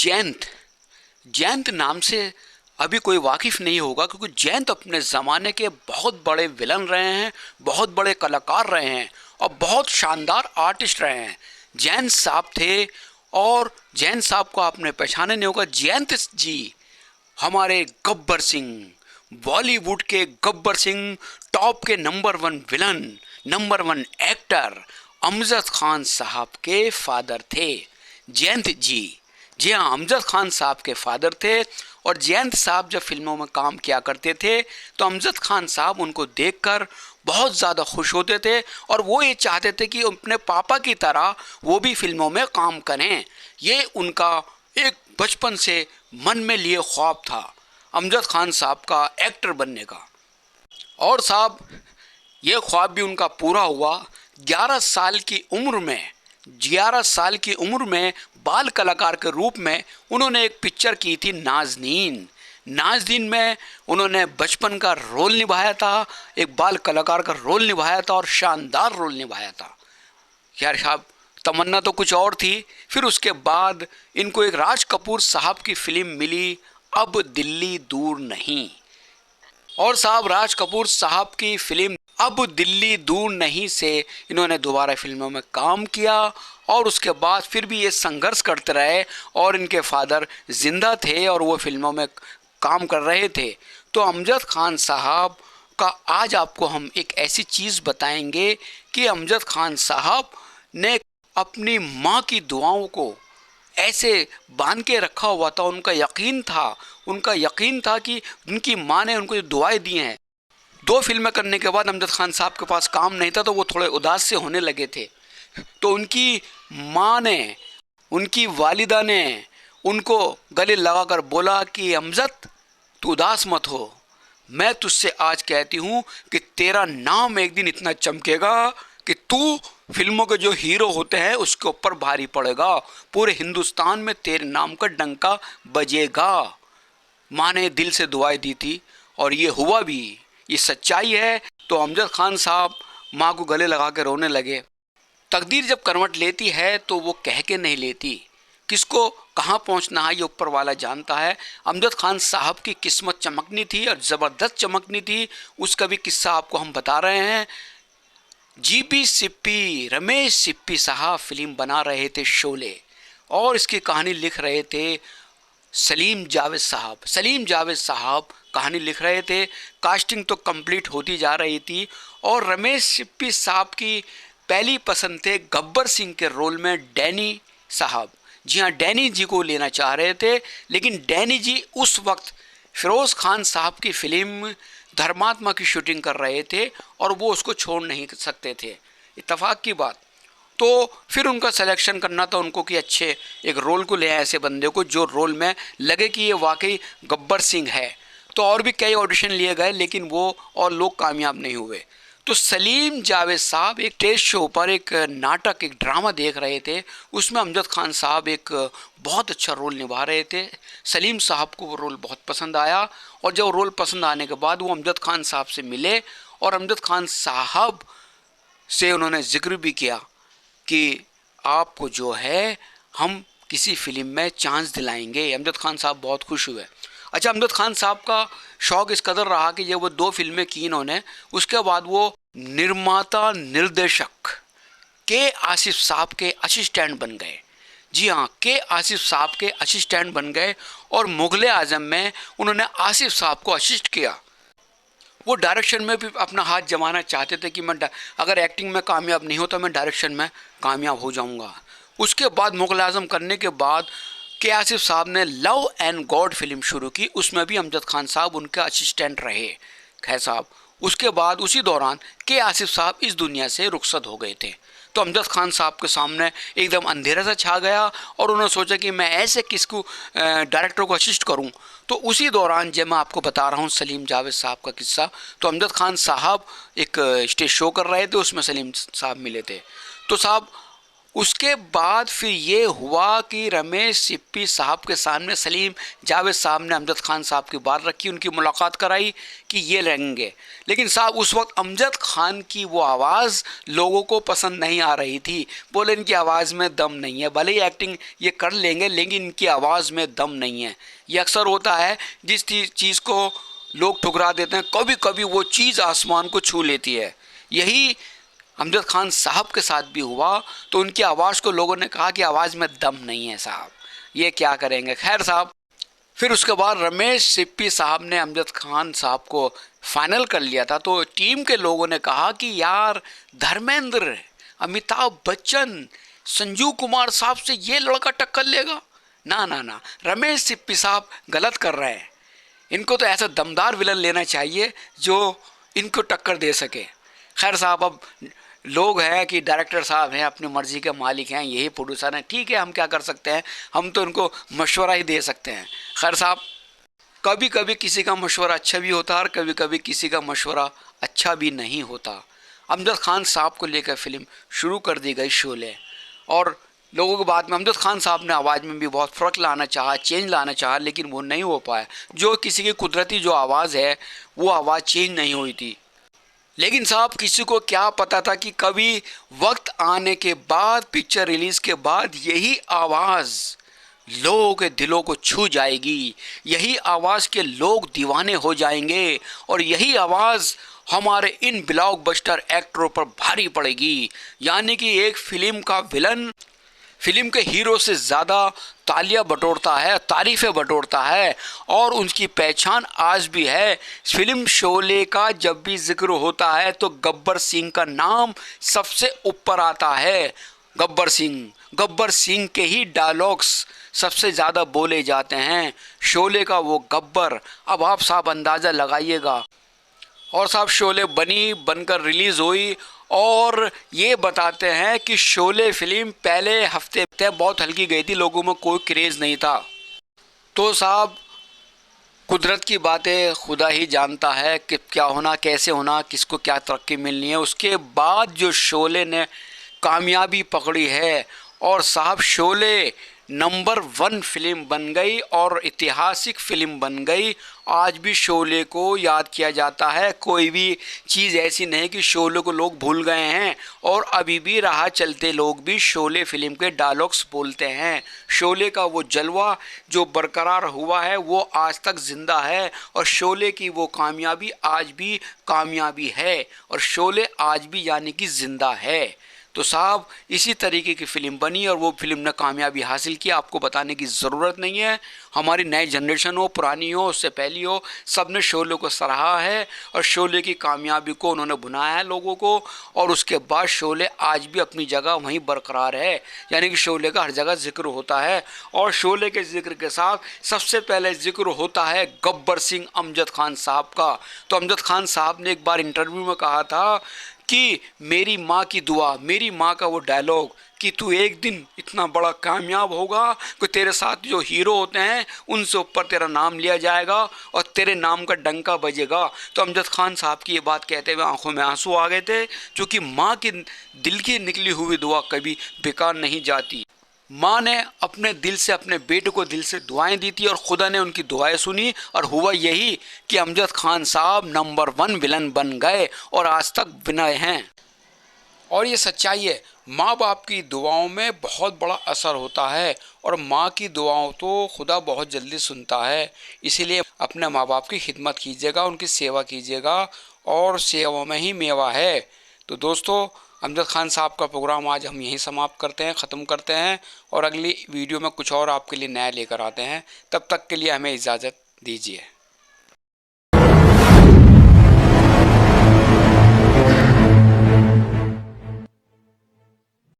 जयंत जयंत नाम से अभी कोई वाकिफ़ नहीं होगा, क्योंकि जयंत अपने ज़माने के बहुत बड़े विलन रहे हैं, बहुत बड़े कलाकार रहे हैं और बहुत शानदार आर्टिस्ट रहे हैं। जयंत साहब थे और जयंत साहब को आपने पहचाने नहीं होगा। जयंत जी हमारे गब्बर सिंह, बॉलीवुड के गब्बर सिंह, टॉप के number one villain, number one actor Amjad Khan साहब के फादर थे जयंत जी। जी हाँ, अमजद खान साहब के फादर थे। और जयंत साहब जब फिल्मों में काम किया करते थे तो अमजद खान साहब उनको देखकर बहुत ज़्यादा खुश होते थे और वो ये चाहते थे कि अपने पापा की तरह वो भी फिल्मों में काम करें। ये उनका एक बचपन से मन में लिए ख्वाब था, अमजद खान साहब का एक्टर बनने का। और साहब ये ख्वाब भी उनका पूरा हुआ। 11 साल की उम्र में 11 साल की उम्र में बाल कलाकार के रूप में उन्होंने एक पिक्चर की थी नाज़नीन। नाज़नीन में उन्होंने बचपन का रोल निभाया था, एक बाल कलाकार का रोल निभाया था और शानदार रोल निभाया था। यार साहब, तमन्ना तो कुछ और थी। फिर उसके बाद इनको एक राज कपूर साहब की फिल्म मिली, अब दिल्ली दूर नहीं। और साहब राज कपूर साहब की फिल्म अब दिल्ली दूर नहीं से इन्होंने दोबारा फिल्मों में काम किया और उसके बाद फिर भी ये संघर्ष करते रहे और इनके फादर जिंदा थे और वो फिल्मों में काम कर रहे थे। तो अमजद खान साहब का आज आपको हम एक ऐसी चीज़ बताएंगे कि अमजद खान साहब ने अपनी माँ की दुआओं को ऐसे बांध के रखा हुआ था। उनका यकीन था कि उनकी माँ ने उनको जो दुआएं दी हैं। 2 फिल्में करने के बाद अमजद खान साहब के पास काम नहीं था तो वो थोड़े उदास से होने लगे थे। तो उनकी माँ ने, उनकी वालिदा ने उनको गले लगाकर बोला कि अमजद तू उदास मत हो, मैं तुझसे आज कहती हूँ कि तेरा नाम एक दिन इतना चमकेगा कि तू फिल्मों के जो हीरो होते हैं उसके ऊपर भारी पड़ेगा, पूरे हिंदुस्तान में तेरे नाम का डंका बजेगा। माँ ने दिल से दुआएं दी थी और ये हुआ भी, ये सच्चाई है। तो अमजद खान साहब माँ को गले लगा के रोने लगे। तकदीर जब करवट लेती है तो वो कह के नहीं लेती, किसको कहाँ पहुँचना है ये ऊपर वाला जानता है। अमजद खान साहब की किस्मत चमकनी थी और ज़बरदस्त चमकनी थी। उसका भी किस्सा आपको हम बता रहे हैं। जीपी सिप्पी, रमेश सिप्पी साहब फिल्म बना रहे थे शोले और इसकी कहानी लिख रहे थे सलीम जावेद साहब। सलीम जावेद साहब कहानी लिख रहे थे। कास्टिंग तो कंप्लीट होती जा रही थी और रमेश सिप्पी साहब की पहली पसंद थे गब्बर सिंह के रोल में डैनी साहब। जी हाँ, डैनी जी को लेना चाह रहे थे, लेकिन डैनी जी उस वक्त फिरोज़ खान साहब की फिल्म धर्मात्मा की शूटिंग कर रहे थे और वो उसको छोड़ नहीं सकते थे, इत्तेफाक की बात। तो फिर उनका सिलेक्शन करना था उनको कि अच्छे एक रोल को ले आए, ऐसे बंदे को जो रोल में लगे कि ये वाकई गब्बर सिंह है। तो और भी कई ऑडिशन लिए गए लेकिन वो और लोग कामयाब नहीं हुए। तो सलीम जावेद साहब एक टेस्ट शो पर एक नाटक, एक ड्रामा देख रहे थे, उसमें अमजद खान साहब एक बहुत अच्छा रोल निभा रहे थे। सलीम साहब को वो रोल बहुत पसंद आया और जब रोल पसंद आने के बाद वो अमजद खान साहब से मिले और अमजद खान साहब से उन्होंने जिक्र भी किया कि आपको जो है हम किसी फिल्म में चांस दिलाएंगे। अमजद खान साहब बहुत खुश हुए। अच्छा, अमजद खान साहब का शौक़ इस कदर रहा कि जब वो 2 फिल्में की इन्होंने, उसके बाद वो निर्माता निर्देशक के आसिफ साहब के असिस्टेंट बन गए। जी हाँ, के आसिफ साहब के असिस्टेंट बन गए और मुग़ल आज़म में उन्होंने आसिफ साहब को असिस्ट किया। वो डायरेक्शन में भी अपना हाथ जमाना चाहते थे कि मैं अगर एक्टिंग में कामयाब नहीं हो तो मैं डायरेक्शन में कामयाब हो जाऊंगा। उसके बाद मुग़ल आज़म करने के बाद के आसिफ साहब ने लव एंड गॉड फिल्म शुरू की, उसमें भी अमजद खान साहब उनके असिस्टेंट रहे। खैर साहब, उसके बाद उसी दौरान के आसिफ साहब इस दुनिया से रुखसत हो गए थे। तो अमजद खान साहब के सामने एकदम अंधेरा सा छा गया और उन्होंने सोचा कि मैं ऐसे किसको डायरेक्टर को असिस्ट करूं। तो उसी दौरान जब मैं आपको बता रहा हूं सलीम जावेद साहब का किस्सा, तो अमजद खान साहब एक स्टेज शो कर रहे थे, उसमें सलीम साहब मिले थे। तो साहब उसके बाद फिर ये हुआ कि रमेश सिप्पी साहब के सामने सलीम जावेद साहब ने अमजद खान साहब की बात रखी, उनकी मुलाकात कराई कि ये रहेंगे। लेकिन साहब उस वक्त अमजद खान की वो आवाज़ लोगों को पसंद नहीं आ रही थी। बोले इनकी आवाज़ में दम नहीं है, भले ही एक्टिंग ये कर लेंगे लेकिन इनकी आवाज़ में दम नहीं है। ये अक्सर होता है, जिस चीज़ को लोग ठुकरा देते हैं कभी कभी वो चीज़ आसमान को छू लेती है। यही अमजद खान साहब के साथ भी हुआ। तो उनकी आवाज़ को लोगों ने कहा कि आवाज़ में दम नहीं है साहब, ये क्या करेंगे। खैर साहब, फिर उसके बाद रमेश सिप्पी साहब ने अमजद खान साहब को फाइनल कर लिया था। तो टीम के लोगों ने कहा कि यार धर्मेंद्र, अमिताभ बच्चन, संजीव कुमार साहब से ये लड़का टक्कर लेगा? ना ना ना, रमेश सिप्पी साहब गलत कर रहे हैं। इनको तो ऐसा दमदार विलन लेना चाहिए जो इनको टक्कर दे सके। खैर साहब, अब लोग हैं कि डायरेक्टर साहब हैं, अपनी मर्ज़ी के मालिक हैं, यही प्रोड्यूसर हैं, ठीक है, हम क्या कर सकते हैं, हम तो इनको मशवरा ही दे सकते हैं। खैर साहब, कभी कभी किसी का मशवरा अच्छा भी होता है और कभी कभी किसी का मशवरा अच्छा भी नहीं होता। अमजद खान साहब को लेकर फिल्म शुरू कर दी गई शोले, और लोगों के बाद में अमजद खान साहब ने आवाज़ में भी बहुत फ़र्क लाना चाहा, चेंज लाना चाहा, लेकिन वो नहीं हो पाया। जो किसी की कुदरती जो आवाज़ है वो आवाज़ चेंज नहीं हुई थी। लेकिन साहब, किसी को क्या पता था कि कभी वक्त आने के बाद, पिक्चर रिलीज़ के बाद, यही आवाज़ लोगों के दिलों को छू जाएगी, यही आवाज़ के लोग दीवाने हो जाएंगे, और यही आवाज़ हमारे इन ब्लॉकबस्टर एक्टरों पर भारी पड़ेगी। यानी कि एक फिल्म का विलन फिल्म के हीरो से ज़्यादा तालियां बटोरता है, तारीफ़ें बटोरता है, और उनकी पहचान आज भी है। फिल्म शोले का जब भी जिक्र होता है तो गब्बर सिंह का नाम सबसे ऊपर आता है। गब्बर सिंह के ही डायलॉग्स सबसे ज़्यादा बोले जाते हैं। शोले का वो गब्बर, अब आप साहब अंदाज़ा लगाइएगा। और साहब, शोले बनकर रिलीज़ हुई, और ये बताते हैं कि शोले फिल्म पहले हफ्ते बहुत हल्की गई थी, लोगों में कोई क्रेज़ नहीं था। तो साहब, कुदरत की बातें खुदा ही जानता है कि क्या होना, कैसे होना, किसको क्या तरक्की मिलनी है। उसके बाद जो शोले ने कामयाबी पकड़ी है, और साहब शोले नंबर 1 फिल्म बन गई और ऐतिहासिक फिल्म बन गई। आज भी शोले को याद किया जाता है। कोई भी चीज़ ऐसी नहीं कि शोले को लोग भूल गए हैं, और अभी भी राह चलते लोग भी शोले फिल्म के डायलॉग्स बोलते हैं। शोले का वो जलवा जो बरकरार हुआ है वो आज तक ज़िंदा है, और शोले की वो कामयाबी आज भी कामयाबी है, और शोले आज भी यानी कि ज़िंदा है। तो साहब, इसी तरीके की फ़िल्म बनी और वो फिल्म ने कामयाबी हासिल की। आपको बताने की ज़रूरत नहीं है। हमारी नई जनरेशन हो, पुरानी हो, उससे पहली हो, सब ने शोले को सराहा है, और शोले की कामयाबी को उन्होंने भुनाया है लोगों को। और उसके बाद शोले आज भी अपनी जगह वहीं बरकरार है, यानी कि शोले का हर जगह जिक्र होता है। और शोले के जिक्र के साथ सबसे पहले जिक्र होता है गब्बर सिंह अमजद खान साहब का। तो अमजद खान साहब ने एक बार इंटरव्यू में कहा था कि मेरी माँ की दुआ, मेरी माँ का वो डायलॉग कि तू एक दिन इतना बड़ा कामयाब होगा कि तेरे साथ जो हीरो होते हैं उनसे ऊपर तेरा नाम लिया जाएगा और तेरे नाम का डंका बजेगा। तो अमजद खान साहब की ये बात कहते हुए आंखों में आंसू आ गए थे, क्योंकि माँ की दिल की निकली हुई दुआ कभी बेकार नहीं जाती। माँ ने अपने दिल से अपने बेटे को दिल से दुआएं दी थी, और खुदा ने उनकी दुआएं सुनी, और हुआ यही कि अमजद खान साहब नंबर 1 विलन बन गए और आज तक विनय हैं। और ये सच्चाई है, माँ बाप की दुआओं में बहुत बड़ा असर होता है, और माँ की दुआओं तो खुदा बहुत जल्दी सुनता है। इसीलिए अपने माँ बाप की खिदमत कीजिएगा, उनकी सेवा कीजिएगा, और सेवा में ही मेवा है। तो दोस्तों, अमजद खान साहब का प्रोग्राम आज हम यहीं समाप्त करते हैं, ख़त्म करते हैं, और अगली वीडियो में कुछ और आपके लिए नया लेकर आते हैं। तब तक के लिए हमें इजाज़त दीजिए।